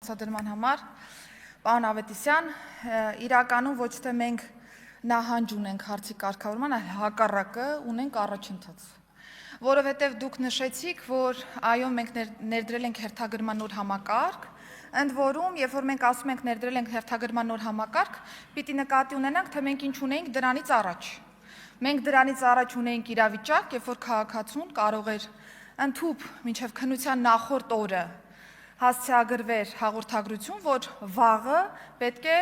հարցադրման համար, պարոն Ավետիսյան, իրականում ոչ թե մենք նահանջ ունենք հարցի կարգավորման, այլ հակառակը ունենք առաջընթաց, որովհետև դուք նշեցիք, որ այո մենք ներդրել ենք հերթագրման նոր համակարգ, ընդ որում, երբ որ մենք ասում ենք ներդրել ենք հերթագրման նոր համակարգ, պիտի նկատի ունենանք, թե մենք ինչ ունենք դրանից առաջ։ Մենք դրանից առաջ ունենք իրավիճակ, երբ որ քաղաքացուն կարող էր ընդհուպ մինչև քննության նախորդ օրը հասցեագրվեր հաղորդագրություն, որ վաղը պետք է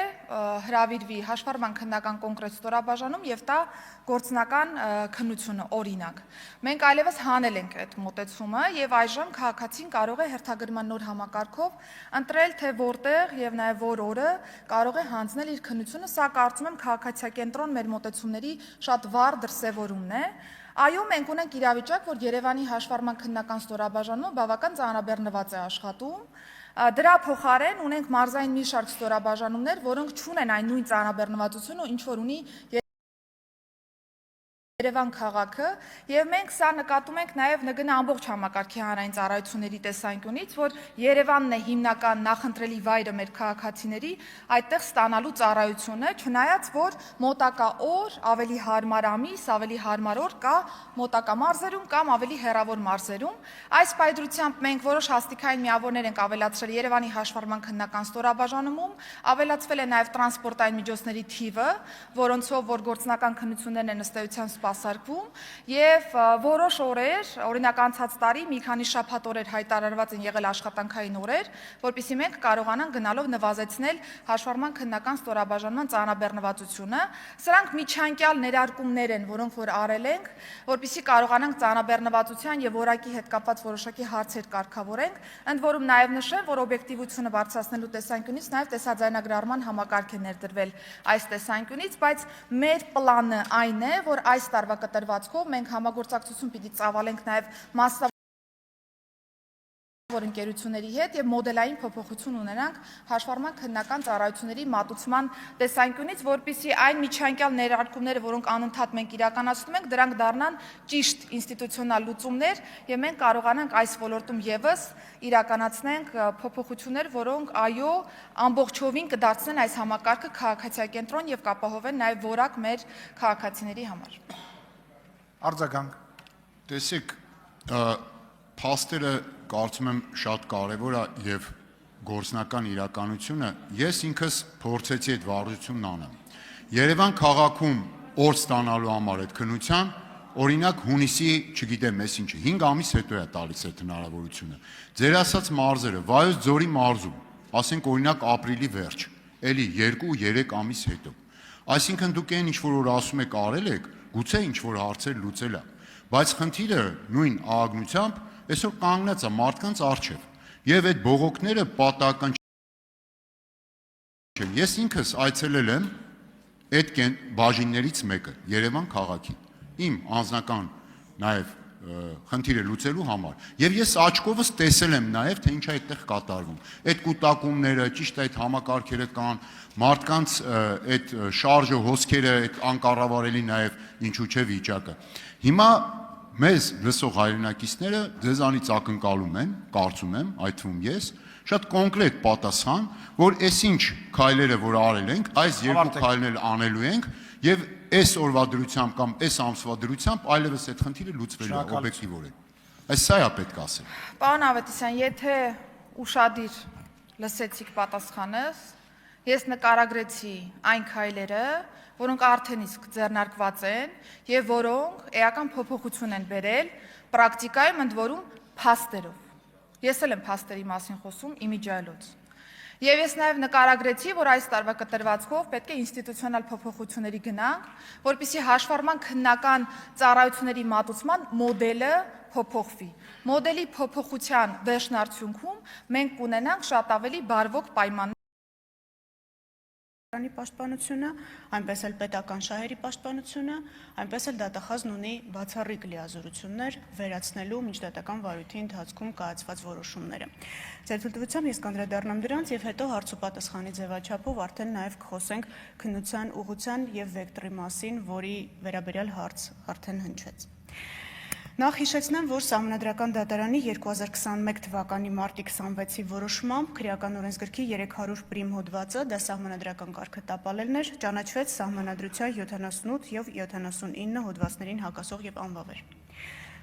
հրավիրվի հաշվառման քննական կոնկրետ ստորաբաժանում եւ տա գործնական քննությունը օրինակ։ Մենք այլևս հանել ենք այդ մոտեցումը եւ այժմ քաղաքացին կարող է հերթագրման նոր համակարգով ընտրել թե որտեղ եւ նաեւ որ օրը կարող է հանձնել իր քննությունը, սա կարծում եմ քաղաքացիակենտրոն մեր մոտեցումների շատ վառ դրսևորումն է։ Այո, մենք ունենք իրավիճակ, որ Երևանի հաշվառման քննական ստորաբաժանումը բավական ծանրաբեռնված է աշխատում։ Դրա փոխարեն ունենք մարզային մի շարք ստորաբաժանումներ, որոնք չունեն այն նույն ծանրաբեռնվածությունը, ինչ որ ունի Երևան քաղաքը, եւ մենք սա նկատում ենք նաեւ ՆԳՆ ամբողջ համակարգի հանրային ծառայությունների տեսանկյունից, որ Երևանն է հիմնական նախընտրելի վայրը մեր քաղաքացիների այդտեղ ստանալու ծառայությունը, չնայած որ մոտակա օր, ավելի հարմար ամիս, ավելի հարմար օր կա մոտակա մարզերում կամ ավելի հեռավոր մարզերում։ Այս պայծրությամբ մենք որոշ հաստիկային միավորներ ենք ավելացրել Երևանի հաշվառման քննական ստորաբաժանումում, ավելացվել է նաեւ տրանսպորտային միջոցների թիվը, որոնցով որ գործնական քննություններն են ըստ էության սպասարկվում եւ որոշ օրեր, օրինակ անցած տարի մի քանի շաբաթ օրեր հայտարարված են եղել աշխատանքային օրեր, որպեսզի մենք կարողանանք գնալով նվազեցնել հաշվառման քննական ստորաբաժանման ծանրաբեռնվածությունը։ Սրանք միջանկյալ ներարկումներ են, որոնք որ արել ենք, որպեսզի կարողանանք ծանրաբեռնվածության եւ որակի հետ կապված որոշակի հարցեր կարգավորենք, ընդ որում նաեւ նշեմ, որ օբյեկտիվությունը բարձրացնելու տեսանկյունից նաեւ տեսաձայնագրառման համակարգ է ներդրվել այս տեսանկյունից, բայց մեր պլանը այն է, որ այս տարվա կտրվածքով մենք համագործակցություն պիտի ծավալենք նաև մասնավոր ընկերությունների հետ եւ մոդելային փոփոխություն ունենանք հաշվառման քննական ծառայությունների մատուցման տեսանկյունից, որպեսզի այն միջանկյալ ներարկումները, որոնք անընդհատ մենք իրականացնում ենք, դրանք դառնան ճիշտ ինստիտուցիոնալ լուծումներ եւ մենք կարողանանք այս ոլորտում եւս իրականացնենք փոփոխություններ, որոնք այո ամբողջովին կդարձնեն այս համակարգը քաղաքացիակենտրոն եւ կապահովեն նաեւ որակ մեր քաղաքացիների համար։ Արձագանք։ Տեսեք, փաստերը կարծում եմ շատ կարևոր է եւ գործնական իրականությունը ես ինքս փորձեցի այդ վարժությունն անեմ։ Երևան քաղաքում օր ստանալու համար այդ քննության օրինակ հունիսի, չգիտեմ ես ինչի, 5 ամիս հետո է տալիս այդ հնարավորությունը։ Ձեր ասած մարզերը, Վայոց ձորի մարզում, ասենք օրինակ ապրիլի վերջ, էլի 2-3 ամիս հետո։ Այսինքն դուք այն ինչ որ ասում եք արել եք, գուցե ինչ որ հարցեր լուծել է, բայց խնդիրը նույն աղագնությամբ այսօր կանգնած է մարդկանց առջև եւ այդ բողոքները պատահական չեն։ Ես ինքս այցելել եմ այդ բաժիններից մեկը Երևան քաղաքի իմ անձնական նաեւ խնդիրը լուծելու համար եւ ես աչքովս տեսել եմ նաեւ թե ինչ է այդտեղ կատարվում։ Այդ կուտակումները, ճիշտ այդ համակարգերը կան, մարդկանց այդ շարժը, հոսքերը, այդ անկառավարելի նաեւ ինչու՞ չէ վիճակը։ Հիմա մեզ լսող հայրենակիցները ձեզանից ակնկալում են, կարծում եմ, այդ թվում ես, շատ կոնկրետ պատասխան, որ այսինչ քայլերը, որ արել ենք, այս երկու քայլներ անելու ենք եւ այս օրվա դրությամբ կամ այս ամսվա դրությամբ այլևս այդ խնդիրը լուծվելու է օբյեկտիվորեն։ Այս սա է պետք ասել։ Պարոն Ավետիսյան, եթե ուշադիր լսեցիք պատասխանս, ես նկարագրեցի այն քայլերը, որոնք արդեն իսկ ձեռնարկված են եւ որոնք էական փոփոխություն են բերել պրակտիկայում, ընդ որում փաստերով։ Ես էլ եմ փաստերի մասին խոսում իմիջիայլոց։ Եվ ես նաև նկարագրեցի, որ այս տարվա կտրվածքով պետք է ինստիտուցիոնալ փոփոխությունների գնանք, որպեսզի հաշվառման քննական ծառայությունների մատուցման մոդելը փոփոխվի։ Մոդելի փոփոխության վերջն արդյունքում մենք կունենանք շատ ավելի բարվոք պայմաններ պաշտպանությունը, այնպես էլ պետական շահերի պաշտպանությունը, այնպես էլ դատախազն ունի բացառիկ լիազորություններ վերացնելու միջդատական վարույթի ընթացքում կայացված որոշումները։ Ձեր թույլտվությամբ ես կանդրադառնամ դրանց եւ հետո հարց ու պատասխանի ձևաչափով արդեն նաեւ կխոսենք քննության ուղղության եւ վեկտորի մասին, որի վերաբերյալ հարց արդեն հնչեց։ Նախ հիշեցնեմ, որ Սահմանադրական դատարանի 2021 թվականի մարտի 26-ի որոշմամբ քրեական օրենսգրքի 300 պրիմ հոդվածը դա սահմանադրական կարգը տապալելն էր, ճանաչվեց Սահմանադրության 78 եւ 79 հոդվածներին հակասող եւ անվավեր։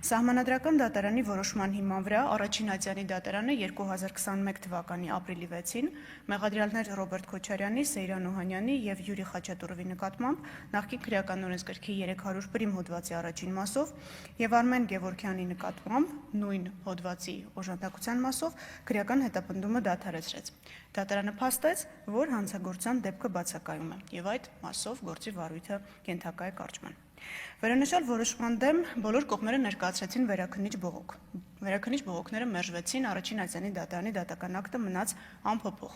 Սահմանադրական դատարանի որոշման հիման վրա առաջին ատյանի դատարանը 2021 թվականի ապրիլի 6-ին մեղադրյալներ Ռոբերտ Քոչարյանի, Սեյրան Օհանյանի եւ Յուրի Խաչատուրովի նկատմամբ նախկին քրեական օրենսգրքի 300 պրիմ հոդվածի առաջին մասով եւ Արմեն Գևորգյանի նկատմամբ նույն հոդվածի օժանդակության մասով քրեական հետապնդումը դադարեցրեց։ Դատարանը փաստեց, որ հանցագործության դեպքը բացակայում է եւ այդ մասով գործի վարույթը կենթակա է կարճման։ Վերոնշյալ որոշման դեմ բոլոր կողմերը ներկայացրեցին վերաքննիչ բողոք։ Վերաքննիչ բողոքները մերժվեցին, առաջին ատյանի դատարանի դատական ակտը մնաց անփոփոխ։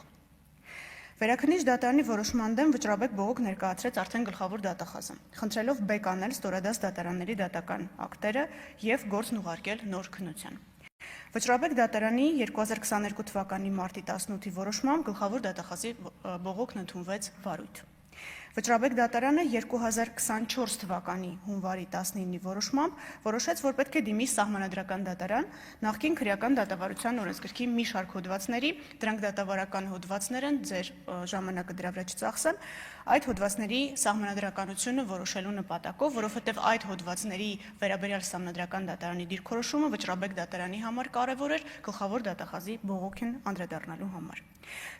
Վերաքննիչ դատարանի որոշման դեմ վճռաբեկ բողոք ներկայացրեց արդեն գլխավոր դատախազը, խնդրելով բեկ անել ստորադաս դատարանների դատական ակտերը եւ գործն ուղարկել նոր քննության։ Վճռաբեկ դատարանի 2022 թվականի մարտի 18-ի որոշմամբ գլխավոր դատախազի բողոքն ընդունվեց վարույթ։ Վճռաբեկ դատարանը 2024 թվականի հունվարի 19-ի որոշմամբ որոշեց, որ պետք է դիմի Սահմանադրական դատարան նախկին քրեական դատավարության օրենսգրքի մի շարք հոդվածների, դրանք դատավարական հոդվածներ են, ձեր ժամանակը դրա վրա չծախսեմ, այդ հոդվածների սահմանադրականությունը որոշելու նպատակով, որովհետև այդ հոդվածների վերաբերյալ Սահմանադրական դատարանի դիրքորոշումը վճռաբեկ դատարանի համար կարևոր էր գլխավոր դատախազի բողոքին անդրադառնալու համար։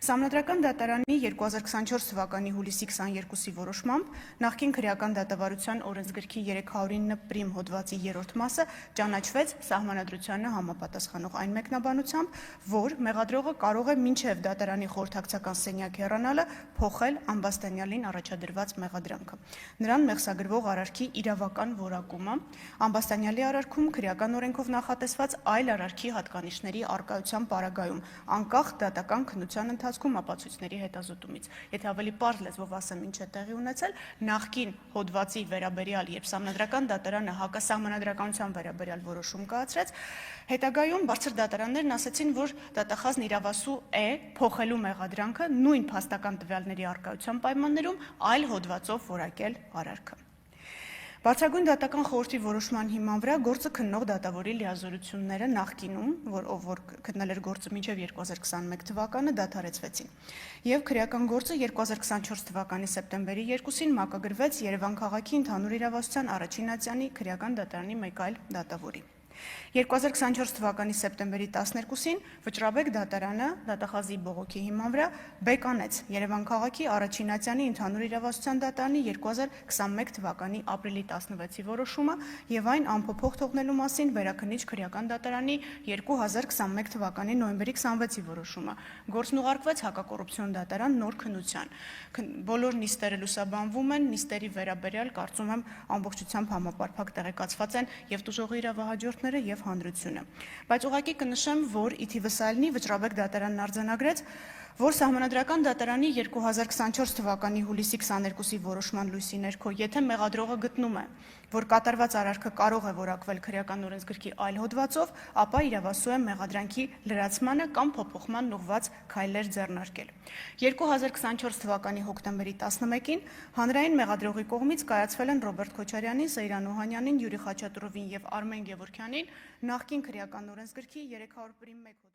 Սահմանադրական դատարանի 2024 թվականի հուլիսի 22-ի որոշմամբ նախկին քրեական դատավարության օրենսգրքի 309 պրիմ հոդվածի 3-րդ մասը ճանաչվեց Սահմանադրությանը համապատասխանող այն մեկնաբանությամբ, որ մեղադրողը կարող է մինչև դատարանի խորհրդակցական սենյակ հեռանալը փոխել Ամբաստանյալին առաջադրված մեղադրանքը։ Նրան մեղսագրվող արարքի իրավական որակումը Ամբաստանյալի արարքում քրեական օրենքով նախատեսված այլ արարքի հատկանիշների առկայության պարագայում, անկախ դատական քննության ընթացքում ապացույցների հետազոտումից։ Եթե ավելի պարզ լեզվով ասեմ, ինչ է տեղի ունեցել, նախկին հոդվածի վերաբերյալ, երբ Սահմանադրական դատարանը հակասահմանադրականության վերաբերյալ որոշում կայացրեց, հետագայում բարձր դատարաններն ասացին, որ դատախազն իրավասու է փոխելու մեղադրանքը նույն փաստական տվյալների առկայության պայմաններում այլ հոդվածով որակել արարքը։ Բարձրագույն դատական խորհրդի որոշման հիման վրա գործը քննող դատավորի լիազորությունները նախկինում, որ քննել էր գործը մինչև 2021 թվականը, դադարեցվեցին։ Եվ քրեական գործը 2024 թվականի սեպտեմբերի 2-ին մակագրվեց Երևան քաղաքի ընդհանուր իրավասության առաջին ատյանի քրեական դատարանի մեկ այլ դատավորի։ 2024 թվականի սեպտեմբերի 12-ին վճռաբեկ դատարանը դատախազի բողոքի հիման վրա բեկանեց Երևան քաղաքի առաջին ատյանի ընդհանուր իրավասության դատարանի 2021 թվականի ապրիլի 16-ի որոշումը եւ այն անփոփոխ թողնելու մասին վերաքննիչ քրեական դատարանի 2021 թվականի նոյեմբերի 26-ի որոշումը։ Գործն ուղարկվեց հակակոռուպցիոն դատարան նոր քննության։ Բոլոր նիստերը լուսաբանվում են, նիստերի վերաբերյալ կարծում եմ ամբողջությամբ համապարփակ տեղեկացված են եւ տուժողի իրավահաջորդները եւ հանրությունը։ Բայց ուղղակի կնշեմ, որ ի թիվս այլնի վճռաբեկ դատարանն արձանագրեց, որ Սահմանադրական դատարանի 2024 թվականի հուլիսի 22-ի որոշման լույսի ներքո, եթե մեղադրողը գտնում է, որ կատարված արարքը կարող է որակվել քրեական օրենսգրքի այլ հոդվածով, ապա իրավասու է մեղադրանքի լրացմանը կամ փոփոխման ուղղված քայլեր ձեռնարկել։ 2024 թվականի հոկտեմբերի 11-ին հանրային մեղադրողի կողմից կայացվել են Ռոբերտ Քոչարյանին, Սեյրան Օհանյանին, Յուրի Խաչատուրովին եւ Արմեն Գևորգյանին նախկին քրեական օրենսգրքի 300 պրիմ 1